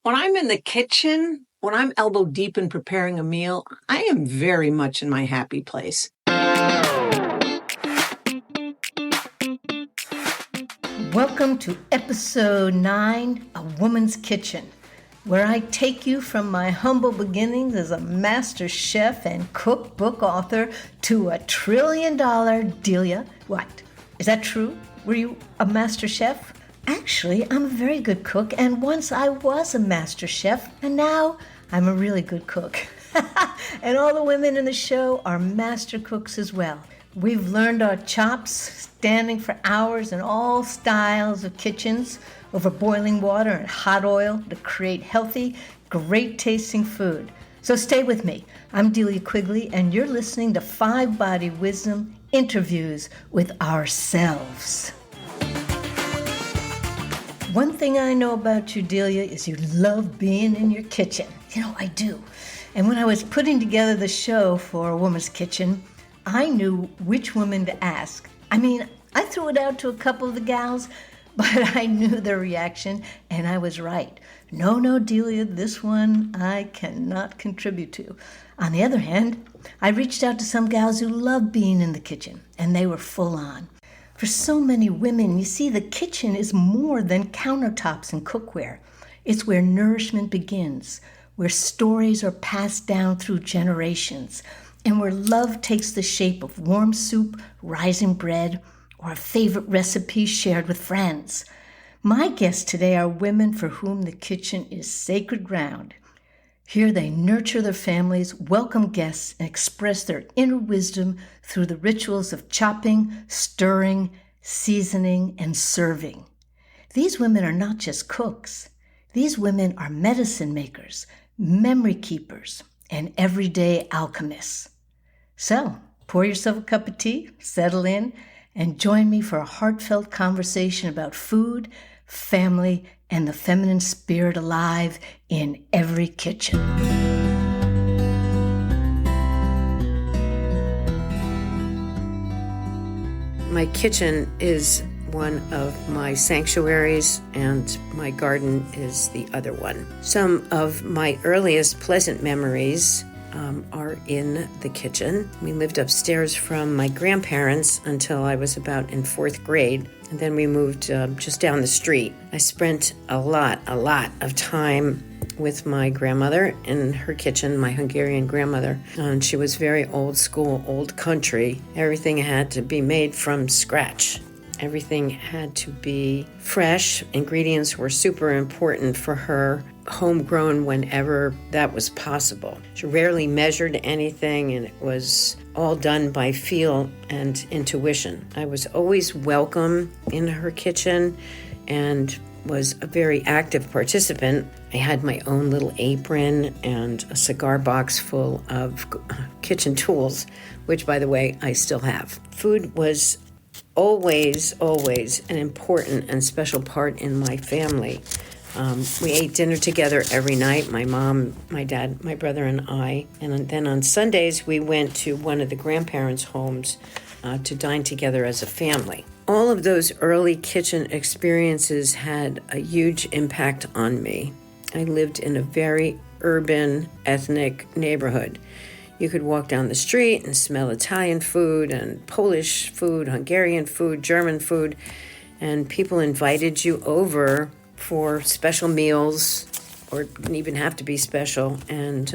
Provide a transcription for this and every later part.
When I'm in the kitchen, when I'm elbow deep in preparing a meal, I am very much in my happy place. Welcome to episode 9, A Woman's Kitchen, where I take you from my humble beginnings as a master chef and cookbook author to a $1 trillion Delia. What? Is that true? Were you a master chef? Actually, I'm a very good cook, and once I was a master chef, and now I'm a really good cook. And all the women in the show are master cooks as well. We've learned our chops, standing for hours in all styles of kitchens, over boiling water and hot oil to create healthy, great-tasting food. So stay with me. I'm Delia Quigley, and you're listening to Five Body Wisdom interviews with ourselves. One thing I know about you, Delia, is you love being in your kitchen. You know, I do. And when I was putting together the show for A Woman's Kitchen, I knew which woman to ask. I mean, I threw it out to a couple of the gals, but I knew their reaction, and I was right. No, Delia, this one I cannot contribute to. On the other hand, I reached out to some gals who love being in the kitchen, and they were full on. For so many women, you see, the kitchen is more than countertops and cookware. It's where nourishment begins, where stories are passed down through generations, and where love takes the shape of warm soup, rising bread, or a favorite recipe shared with friends. My guests today are women for whom the kitchen is sacred ground. Here they nurture their families, welcome guests, and express their inner wisdom through the rituals of chopping, stirring, seasoning, and serving. These women are not just cooks. These women are medicine makers, memory keepers, and everyday alchemists. So, pour yourself a cup of tea, settle in, and join me for a heartfelt conversation about food, family, and the feminine spirit alive in every kitchen. My kitchen is one of my sanctuaries, and my garden is the other one. Some of my earliest pleasant memories are in the kitchen. We lived upstairs from my grandparents until I was about in 4th grade, and then we moved just down the street. I spent a lot of time with my grandmother in her kitchen, my Hungarian grandmother. And she was very old school, old country. Everything had to be made from scratch. Everything had to be fresh. Ingredients were super important for her. Homegrown whenever that was possible. She rarely measured anything, and it was all done by feel and intuition. I was always welcome in her kitchen and was a very active participant. I had my own little apron and a cigar box full of kitchen tools, which, by the way, I still have. Food was always an important and special part in my family. We ate dinner together every night, my mom, my dad, my brother, and I. And then on Sundays, we went to one of the grandparents' homes to dine together as a family. All of those early kitchen experiences had a huge impact on me. I lived in a very urban, ethnic neighborhood. You could walk down the street and smell Italian food and Polish food, Hungarian food, German food, and people invited you over for special meals, or it didn't even have to be special, and,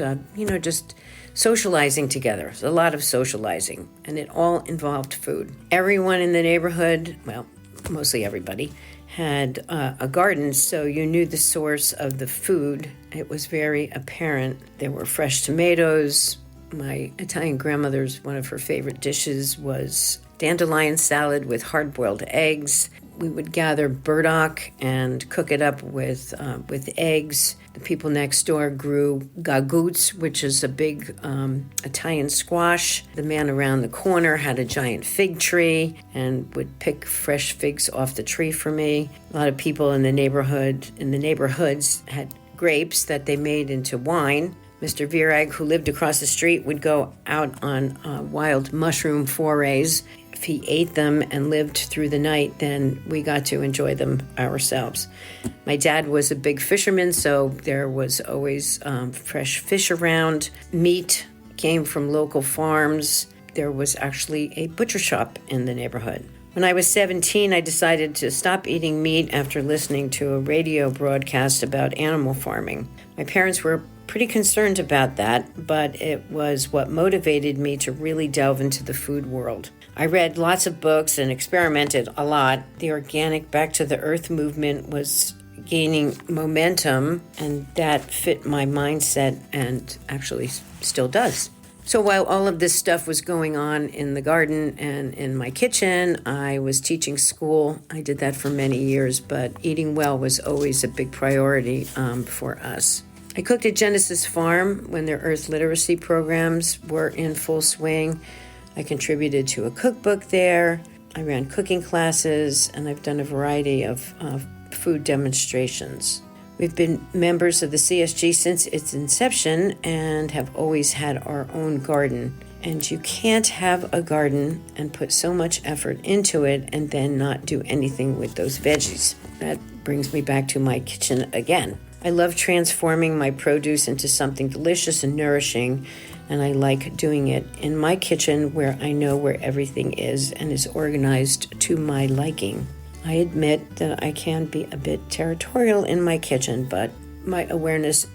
just socializing together. There's a lot of socializing, and it all involved food. Everyone in the neighborhood, well, mostly everybody, had a garden, so you knew the source of the food. It was very apparent. There were fresh tomatoes. My Italian grandmother's, one of her favorite dishes was dandelion salad with hard-boiled eggs. We would gather burdock and cook it up with eggs. The people next door grew gagoots, which is a big Italian squash. The man around the corner had a giant fig tree and would pick fresh figs off the tree for me. A lot of people in the neighborhoods had grapes that they made into wine. Mr. Virag, who lived across the street, would go out on wild mushroom forays. if he ate them and lived through the night, then we got to enjoy them ourselves. My dad was a big fisherman, so there was always fresh fish around. Meat came from local farms. There was actually a butcher shop in the neighborhood. When I was 17, I decided to stop eating meat after listening to a radio broadcast about animal farming. My parents were pretty concerned about that, but it was what motivated me to really delve into the food world. I read lots of books and experimented a lot. The organic back to the earth movement was gaining momentum, and that fit my mindset and actually still does. So while all of this stuff was going on in the garden and in my kitchen, I was teaching school. I did that for many years, but eating well was always a big priority for us. I cooked at Genesis Farm when their Earth Literacy programs were in full swing. I contributed to a cookbook there. I ran cooking classes, and I've done a variety of food demonstrations. We've been members of the CSG since its inception and have always had our own garden. And you can't have a garden and put so much effort into it and then not do anything with those veggies. That brings me back to my kitchen again. I love transforming my produce into something delicious and nourishing, and I like doing it in my kitchen where I know where everything is and is organized to my liking. I admit that I can be a bit territorial in my kitchen, but my awareness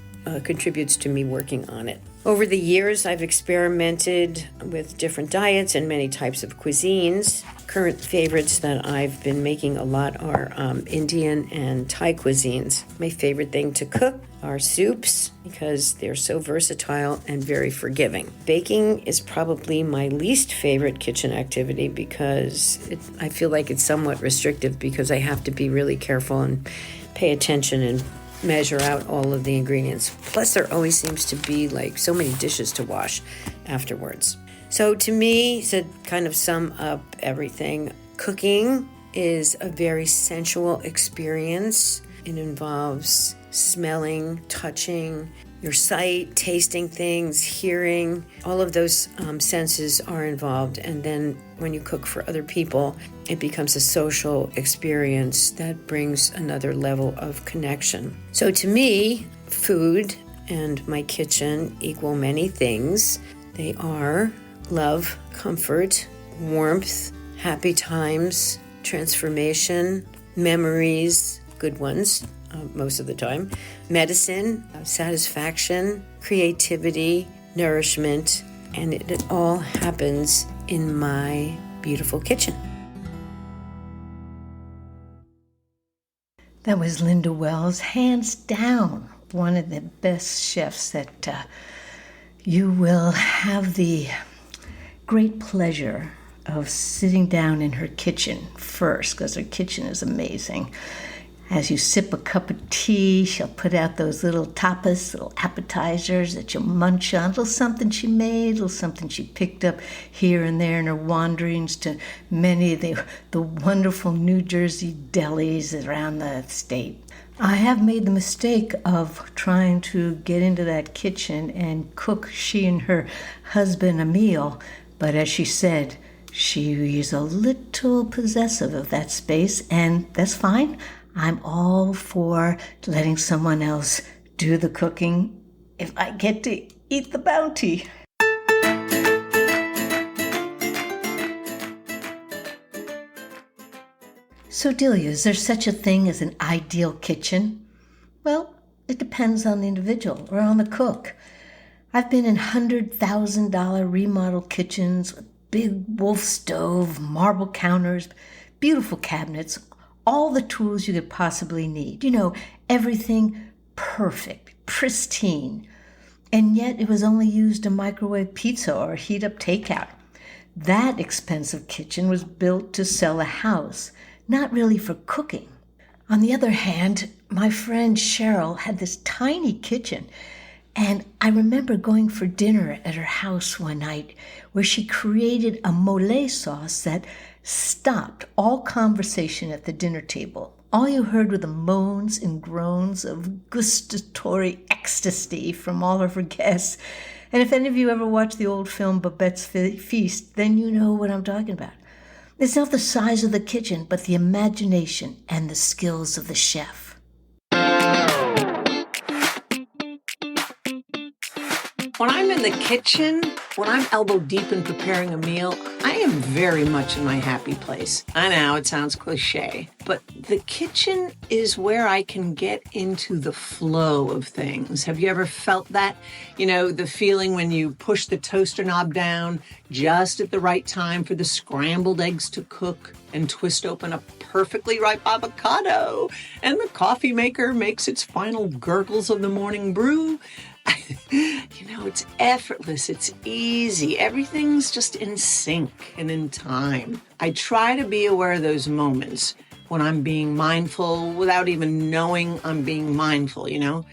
contributes to me working on it. Over the years, I've experimented with different diets and many types of cuisines. Current favorites that I've been making a lot are Indian and Thai cuisines. My favorite thing to cook are soups because they're so versatile and very forgiving. Baking is probably my least favorite kitchen activity because I feel like it's somewhat restrictive because I have to be really careful and pay attention and measure out all of the ingredients. Plus, there always seems to be like so many dishes to wash afterwards. So to me, to kind of sum up everything, cooking is a very sensual experience. It involves smelling, touching, your sight, tasting things, hearing. All of those senses are involved. And then when you cook for other people, it becomes a social experience that brings another level of connection. So to me, food and my kitchen equal many things. They are love, comfort, warmth, happy times, transformation, memories, good ones, most of the time, medicine, satisfaction, creativity, nourishment, and it all happens in my beautiful kitchen. That was Linda Wells, hands down, one of the best chefs that you will have the great pleasure of sitting down in her kitchen first, because her kitchen is amazing. As you sip a cup of tea, she'll put out those little tapas, little appetizers that you'll munch on. A little something she made, a little something she picked up here and there in her wanderings to many of the wonderful New Jersey delis around the state. I have made the mistake of trying to get into that kitchen and cook she and her husband a meal, but as she said, she is a little possessive of that space, and that's fine. I'm all for letting someone else do the cooking if I get to eat the bounty. So Delia, is there such a thing as an ideal kitchen? Well, it depends on the individual or on the cook. I've been in $100,000 remodeled kitchens with big wolf stove, marble counters, beautiful cabinets, all the tools you could possibly need. You know, everything perfect, pristine. And yet it was only used to microwave pizza or heat up takeout. That expensive kitchen was built to sell a house, not really for cooking. On the other hand, my friend Cheryl had this tiny kitchen, and I remember going for dinner at her house one night where she created a mole sauce that stopped all conversation at the dinner table. All you heard were the moans and groans of gustatory ecstasy from all of her guests. And if any of you ever watched the old film Babette's Feast, then you know what I'm talking about. It's not the size of the kitchen, but the imagination and the skills of the chef. When I'm in the kitchen, when I'm elbow deep in preparing a meal, I am very much in my happy place. I know it sounds cliche, but the kitchen is where I can get into the flow of things. Have you ever felt that? You know, the feeling when you push the toaster knob down just at the right time for the scrambled eggs to cook and twist open a perfectly ripe avocado, and the coffee maker makes its final gurgles of the morning brew. You know, it's effortless, it's easy, everything's just in sync and in time. I try to be aware of those moments when I'm being mindful without even knowing I'm being mindful, you know?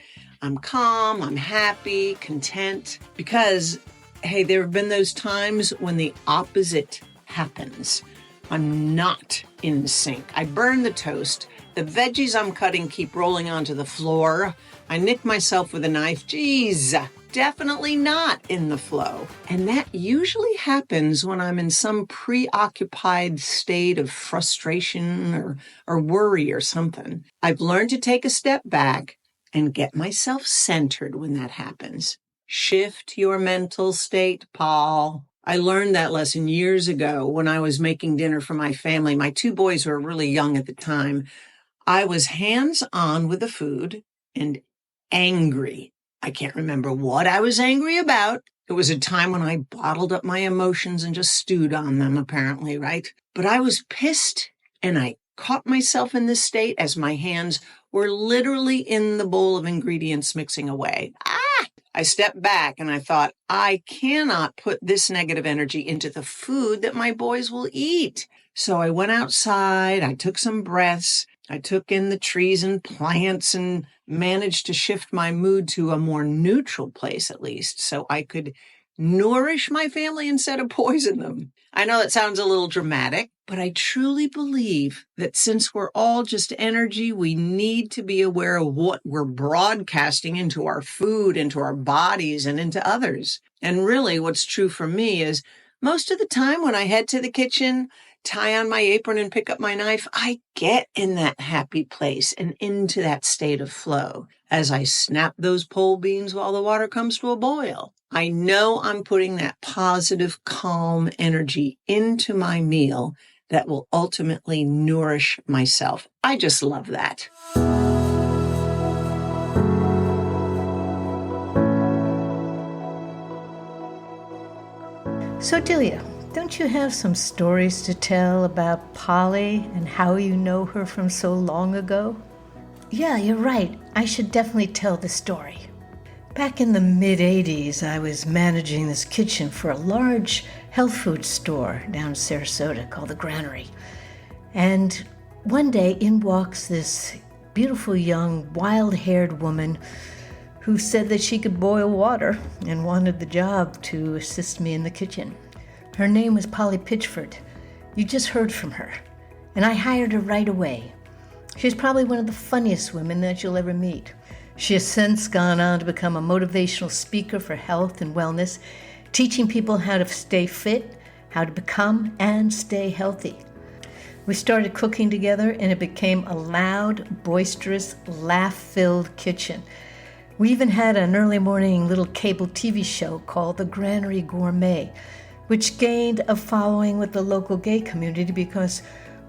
I'm calm, I'm happy, content, because, hey, there have been those times when the opposite happens. I'm not in sync. I burn the toast. The veggies I'm cutting keep rolling onto the floor. I nick myself with a knife. Geez, definitely not in the flow. And that usually happens when I'm in some preoccupied state of frustration or worry or something. I've learned to take a step back and get myself centered when that happens. Shift your mental state, Paul. I learned that lesson years ago when I was making dinner for my family. My two boys were really young at the time. I was hands-on with the food and angry. I can't remember what I was angry about. It was a time when I bottled up my emotions and just stewed on them, apparently, right? But I was pissed, and I caught myself in this state as my hands were literally in the bowl of ingredients mixing away. I stepped back and I thought, I cannot put this negative energy into the food that my boys will eat. So I went outside, I took some breaths, I took in the trees and plants and managed to shift my mood to a more neutral place, at least, so I could nourish my family instead of poison them. I know that sounds a little dramatic, but I truly believe that since we're all just energy, we need to be aware of what we're broadcasting into our food, into our bodies, and into others. And really, what's true for me is most of the time when I head to the kitchen, tie on my apron and pick up my knife, I get in that happy place and into that state of flow as I snap those pole beans while the water comes to a boil. I know I'm putting that positive, calm energy into my meal that will ultimately nourish myself. I just love that. So, Delia, don't you have some stories to tell about Polly and how you know her from so long ago? Yeah, you're right. I should definitely tell the story. Back in the mid-'80s, I was managing this kitchen for a large health food store down in Sarasota called the Granary. And one day in walks this beautiful young wild-haired woman who said that she could boil water and wanted the job to assist me in the kitchen. Her name was Polly Pitchford. You just heard from her. And I hired her right away. She's probably one of the funniest women that you'll ever meet. She has since gone on to become a motivational speaker for health and wellness, teaching people how to stay fit, how to become and stay healthy. We started cooking together, and it became a loud, boisterous, laugh-filled kitchen. We even had an early morning little cable TV show called The Granary Gourmet, which gained a following with the local gay community because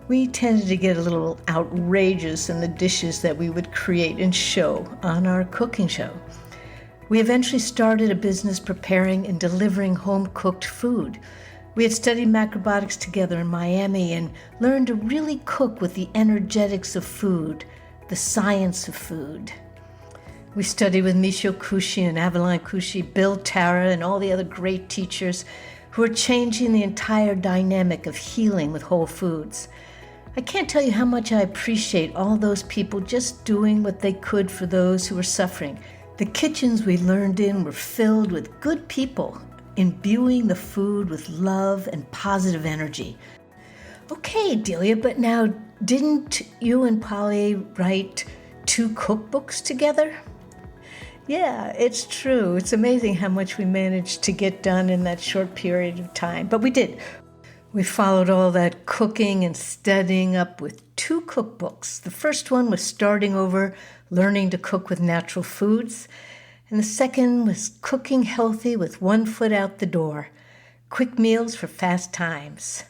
we tended to get a little outrageous in the dishes that we would create and show on our cooking show. We eventually started a business preparing and delivering home-cooked food. We had studied macrobiotics together in Miami and learned to really cook with the energetics of food, the science of food. We studied with Michio Kushi and Avalon Kushi, Bill Tara, and all the other great teachers who are changing the entire dynamic of healing with whole foods. I can't tell you how much I appreciate all those people just doing what they could for those who were suffering. The kitchens we learned in were filled with good people, imbuing the food with love and positive energy. Okay, Delia, but now, didn't you and Polly write 2 cookbooks together? Yeah, it's true. It's amazing how much we managed to get done in that short period of time, but we did. We followed all that cooking and studying up with 2 cookbooks. The first one was Starting Over, Learning to Cook with Natural Foods. And the second was Cooking Healthy with One Foot Out the Door, Quick Meals for Fast Times.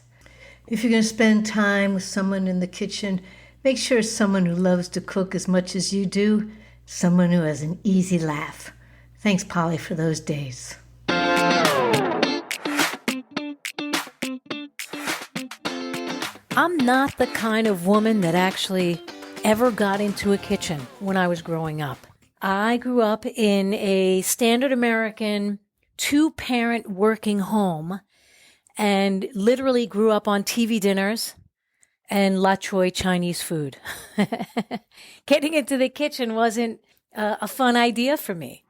If you're going to spend time with someone in the kitchen, make sure it's someone who loves to cook as much as you do, someone who has an easy laugh. Thanks, Polly, for those days. I'm not the kind of woman that actually ever got into a kitchen when I was growing up. I grew up in a standard American 2-parent working home and literally grew up on TV dinners and la choy Chinese food. Getting into the kitchen wasn't a fun idea for me.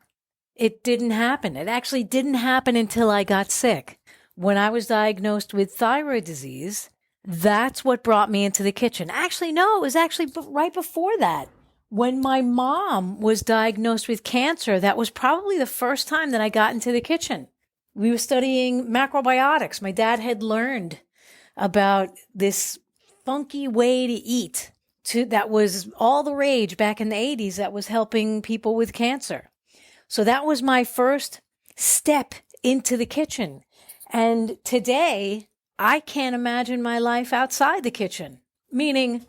It didn't happen. It actually didn't happen until I got sick. When I was diagnosed with thyroid disease, that's what brought me into the kitchen. Actually, no, it was actually right before that. When my mom was diagnosed with cancer, that was probably the first time that I got into the kitchen. We were studying macrobiotics. My dad had learned about this funky way to eat that was all the rage back in the 80s that was helping people with cancer. So that was my first step into the kitchen. And today, I can't imagine my life outside the kitchen, meaning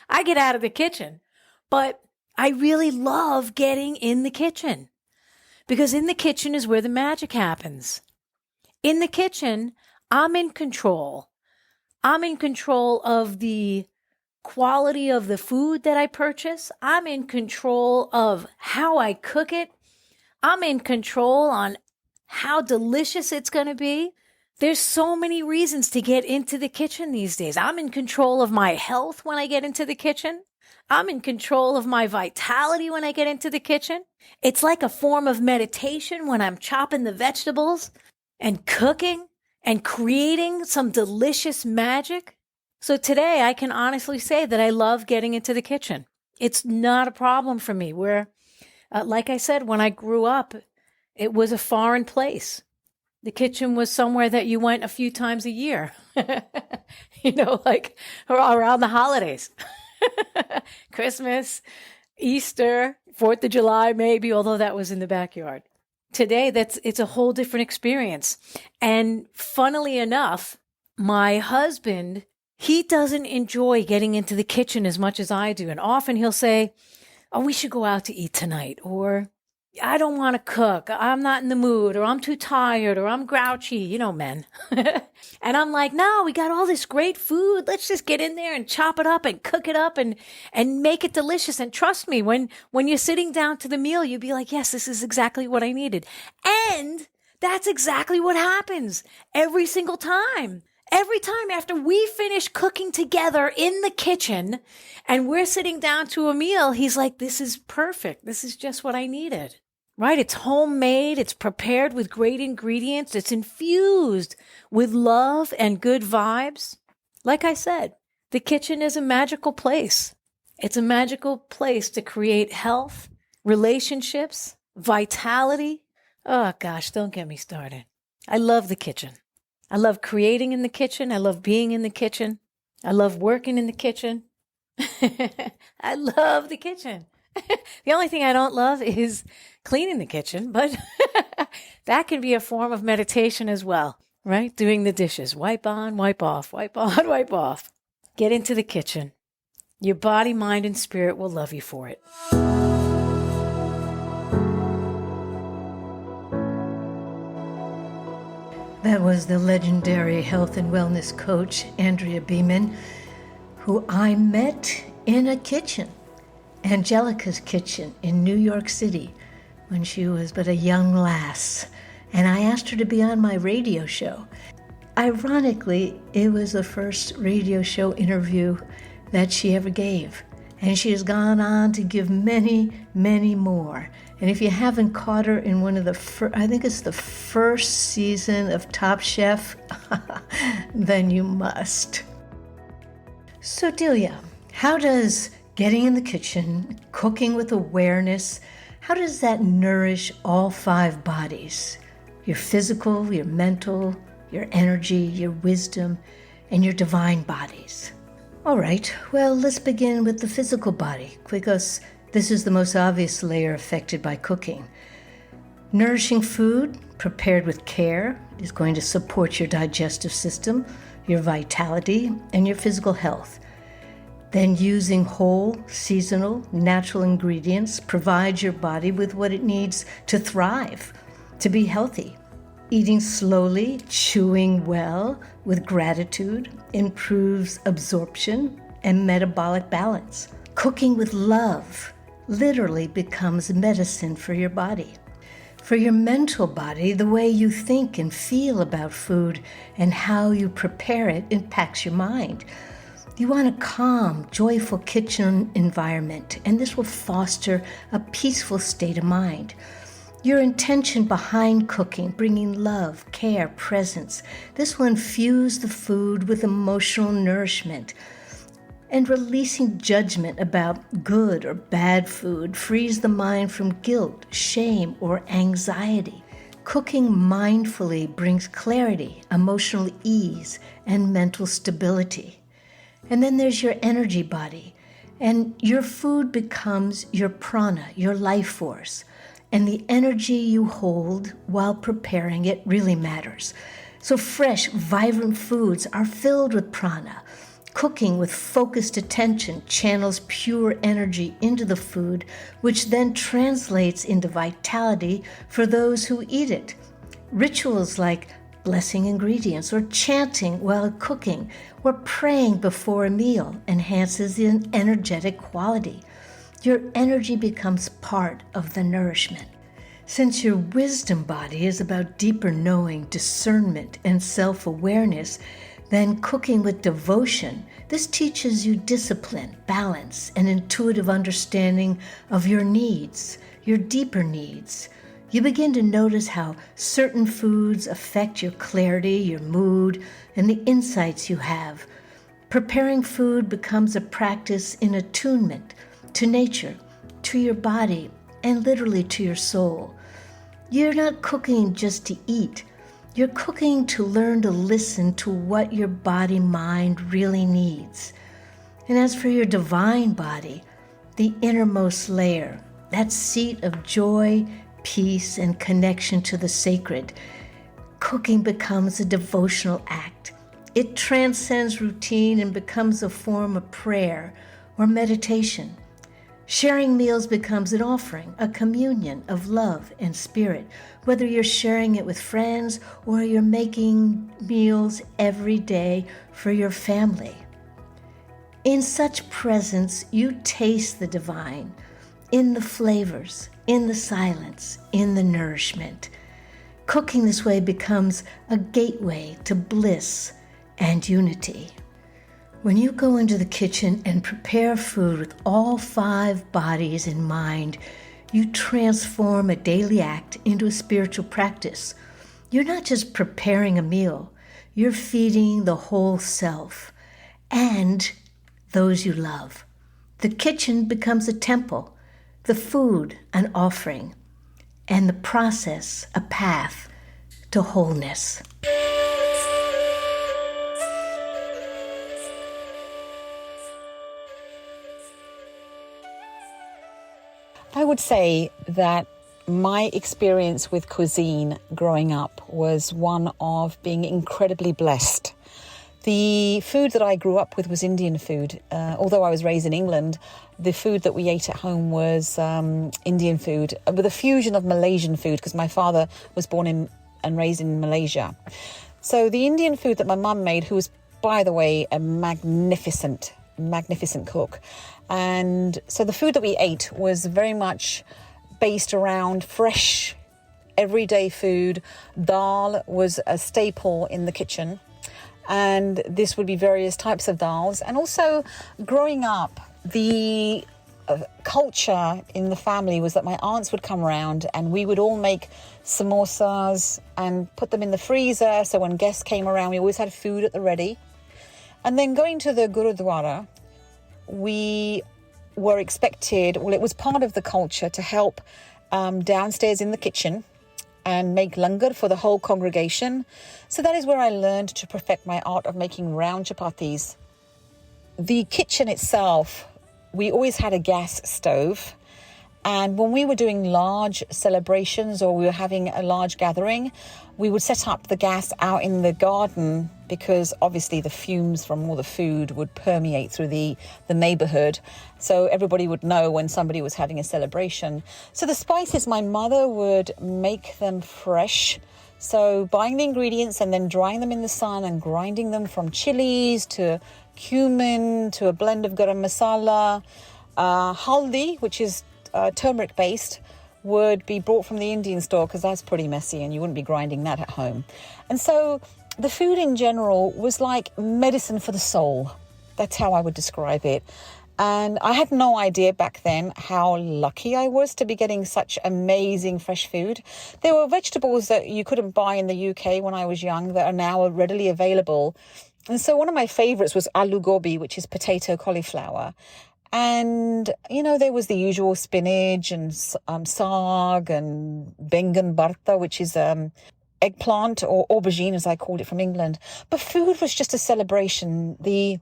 I get out of the kitchen, but I really love getting in the kitchen because in the kitchen is where the magic happens. In the kitchen, I'm in control. I'm in control of the quality of the food that I purchase. I'm in control of how I cook it. I'm in control on how delicious it's going to be. There's so many reasons to get into the kitchen these days. I'm in control of my health when I get into the kitchen. I'm in control of my vitality when I get into the kitchen. It's like a form of meditation when I'm chopping the vegetables and cooking and creating some delicious magic. So today I can honestly say that I love getting into the kitchen. It's not a problem for me where, like I said, when I grew up, it was a foreign place. The kitchen was somewhere that you went a few times a year, like around the holidays, Christmas, Easter, 4th of July, maybe, although that was in the backyard. Today, it's a whole different experience. And funnily enough, my husband, he doesn't enjoy getting into the kitchen as much as I do. And often he'll say, oh, we should go out to eat tonight, or I don't want to cook. I'm not in the mood, or I'm too tired, or I'm grouchy, men. And I'm like, no, we got all this great food. Let's just get in there and chop it up and cook it up and make it delicious. And trust me, when you're sitting down to the meal, you'll be like, yes, this is exactly what I needed. And that's exactly what happens every single time. Every time after we finish cooking together in the kitchen and we're sitting down to a meal, he's like, this is perfect. This is just what I needed. Right? It's homemade. It's prepared with great ingredients. It's infused with love and good vibes. Like I said, the kitchen is a magical place. It's a magical place to create health, relationships, vitality. Oh gosh, don't get me started. I love the kitchen. I love creating in the kitchen. I love being in the kitchen. I love working in the kitchen. I love the kitchen. The only thing I don't love is cleaning the kitchen, but that can be a form of meditation as well, right? Doing the dishes. Wipe on, wipe off, wipe on, wipe off. Get into the kitchen. Your body, mind, and spirit will love you for it. That was the legendary health and wellness coach, Andrea Beeman, who I met in a kitchen, Angelica's kitchen in New York City, when she was but a young lass. And I asked her to be on my radio show. Ironically, it was the first radio show interview that she ever gave. And she has gone on to give many, many more. And if you haven't caught her in one of the I think it's the first season of Top Chef, then you must. So Delia, how does getting in the kitchen, cooking with awareness, how does that nourish all 5 bodies? Your physical, your mental, your energy, your wisdom, and your divine bodies. All right, well, let's begin with the physical body, because this is the most obvious layer affected by cooking. Nourishing food prepared with care is going to support your digestive system, your vitality, and your physical health. Then using whole, seasonal, natural ingredients provides your body with what it needs to thrive, to be healthy. Eating slowly, chewing well, with gratitude, improves absorption and metabolic balance. Cooking with love literally becomes medicine for your body. For your mental body, the way you think and feel about food and how you prepare it impacts your mind. You want a calm, joyful kitchen environment, and this will foster a peaceful state of mind. Your intention behind cooking, bringing love, care, presence, this will infuse the food with emotional nourishment. And releasing judgment about good or bad food frees the mind from guilt, shame, or anxiety. Cooking mindfully brings clarity, emotional ease, and mental stability. And then there's your energy body, and your food becomes your prana, your life force. And the energy you hold while preparing it really matters. So fresh, vibrant foods are filled with prana. Cooking with focused attention channels pure energy into the food, which then translates into vitality for those who eat it. Rituals like blessing ingredients or chanting while cooking or praying before a meal enhances the energetic quality. Your energy becomes part of the nourishment. Since your wisdom body is about deeper knowing, discernment, and self-awareness, then cooking with devotion, this teaches you discipline, balance, and intuitive understanding of your needs, your deeper needs. You begin to notice how certain foods affect your clarity, your mood, and the insights you have. Preparing food becomes a practice in attunement to nature, to your body, and literally to your soul. You're not cooking just to eat. You're cooking to learn to listen to what your body-mind really needs. And as for your divine body, the innermost layer, that seat of joy, peace, and connection to the sacred, cooking becomes a devotional act. It transcends routine and becomes a form of prayer or meditation. Sharing meals becomes an offering, a communion of love and spirit, whether you're sharing it with friends or you're making meals every day for your family. In such presence, you taste the divine, in the flavors, in the silence, in the nourishment. Cooking this way becomes a gateway to bliss and unity. When you go into the kitchen and prepare food with all 5 bodies in mind, you transform a daily act into a spiritual practice. You're not just preparing a meal, you're feeding the whole self and those you love. The kitchen becomes a temple, the food an offering, and the process a path to wholeness. I would say that my experience with cuisine growing up was one of being incredibly blessed. The food that I grew up with was Indian food. Although I was raised in England, the food that we ate at home was Indian food with a fusion of Malaysian food because my father was born in and raised in Malaysia. So the Indian food that my mum made, who was, by the way, a magnificent cook. And so the food that we ate was very much based around fresh, everyday food. Dal was a staple in the kitchen. And this would be various types of dals. And also, growing up, the culture in the family was that my aunts would come around and we would all make samosas and put them in the freezer. So when guests came around, we always had food at the ready. And then going to the Gurudwara, we were expected, well, it was part of the culture to help downstairs in the kitchen and make langar for the whole congregation. So that is where I learned to perfect my art of making round chapatis. The kitchen itself, we always had a gas stove. And when we were doing large celebrations or we were having a large gathering, we would set up the gas out in the garden because obviously the fumes from all the food would permeate through the neighborhood. So everybody would know when somebody was having a celebration. So the spices, my mother would make them fresh. So buying the ingredients and then drying them in the sun and grinding them from chilies to cumin to a blend of garam masala, haldi, which is turmeric based, would be brought from the Indian store because that's pretty messy and you wouldn't be grinding that at home. And so the food in general was like medicine for the soul. That's how I would describe it. And I had no idea back then how lucky I was to be getting such amazing fresh food. There were vegetables that you couldn't buy in the UK when I was young that are now readily available. And so one of my favorites was aloo gobi, which is potato cauliflower. And, you know, there was the usual spinach and saag and bengan bharta, which is eggplant or aubergine, as I called it from England. But food was just a celebration. A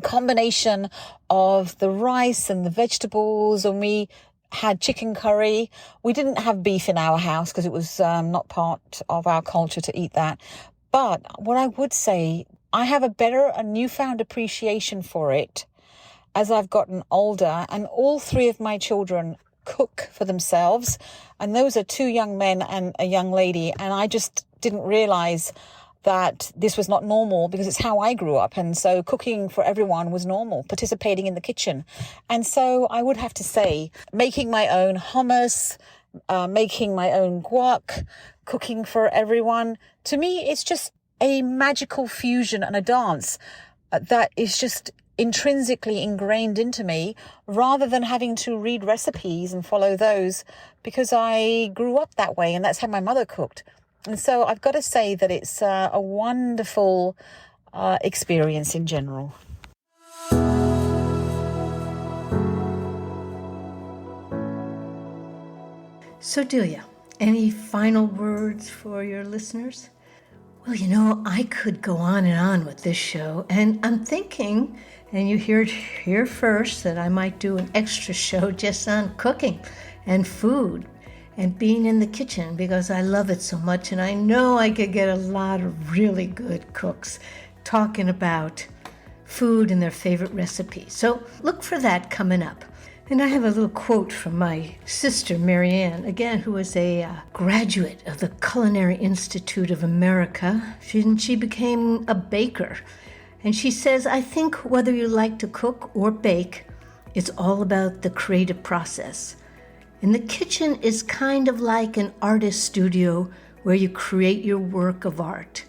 combination of the rice and the vegetables, and we had chicken curry. We didn't have beef in our house because it was not part of our culture to eat that. But what I would say, I have a newfound appreciation for it as I've gotten older, and all three of my children cook for themselves. And those are two young men and a young lady. And I just didn't realize that this was not normal because it's how I grew up. And so cooking for everyone was normal, participating in the kitchen. And so I would have to say, making my own hummus, making my own guac, cooking for everyone, to me, it's just a magical fusion and a dance that is just intrinsically ingrained into me, rather than having to read recipes and follow those, because I grew up that way and that's how my mother cooked. And so I've got to say that it's a wonderful experience in general. So Delia, any final words for your listeners? Well, you know, I could go on and on with this show, and I'm thinking, and you hear it here first, that I might do an extra show just on cooking and food and being in the kitchen, because I love it so much, and I know I could get a lot of really good cooks talking about food and their favorite recipes. So look for that coming up. And I have a little quote from my sister, Marianne, again, who is a graduate of the Culinary Institute of America. She became a baker. And she says, I think whether you like to cook or bake, it's all about the creative process. And the kitchen is kind of like an artist studio where you create your work of art.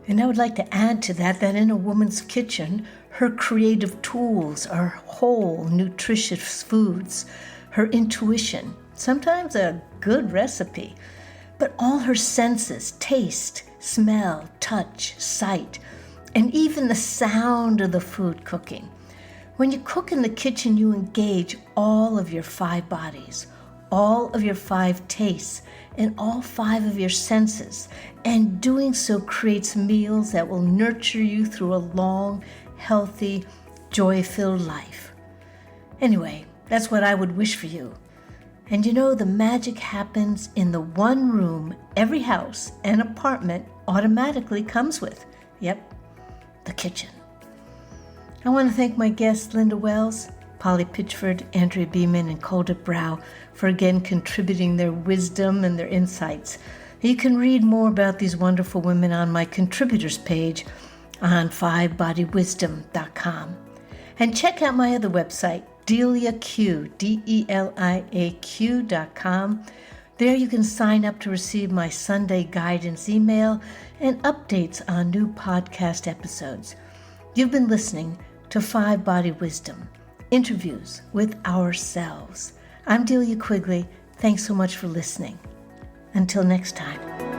And I would like to add to that in a woman's kitchen, her creative tools are whole, nutritious foods, her intuition, sometimes a good recipe, but all her senses, taste, smell, touch, sight, and even the sound of the food cooking. When you cook in the kitchen, you engage all of your 5 bodies, all of your 5 tastes, and all 5 of your senses, and doing so creates meals that will nurture you through a long, healthy, joy-filled life. Anyway, that's what I would wish for you. And you know, the magic happens in the one room every house and apartment automatically comes with. Yep, the kitchen. I want to thank my guests, Linda Wells, Polly Pitchford, Andrea Beeman, and Colda Brow for again contributing their wisdom and their insights. You can read more about these wonderful women on my contributors page on 5bodywisdom.com. And check out my other website, DeliaQ, DeliaQ.com. There you can sign up to receive my Sunday guidance email and updates on new podcast episodes. You've been listening to 5 Body Wisdom, interviews with ourselves. I'm Delia Quigley. Thanks so much for listening. Until next time.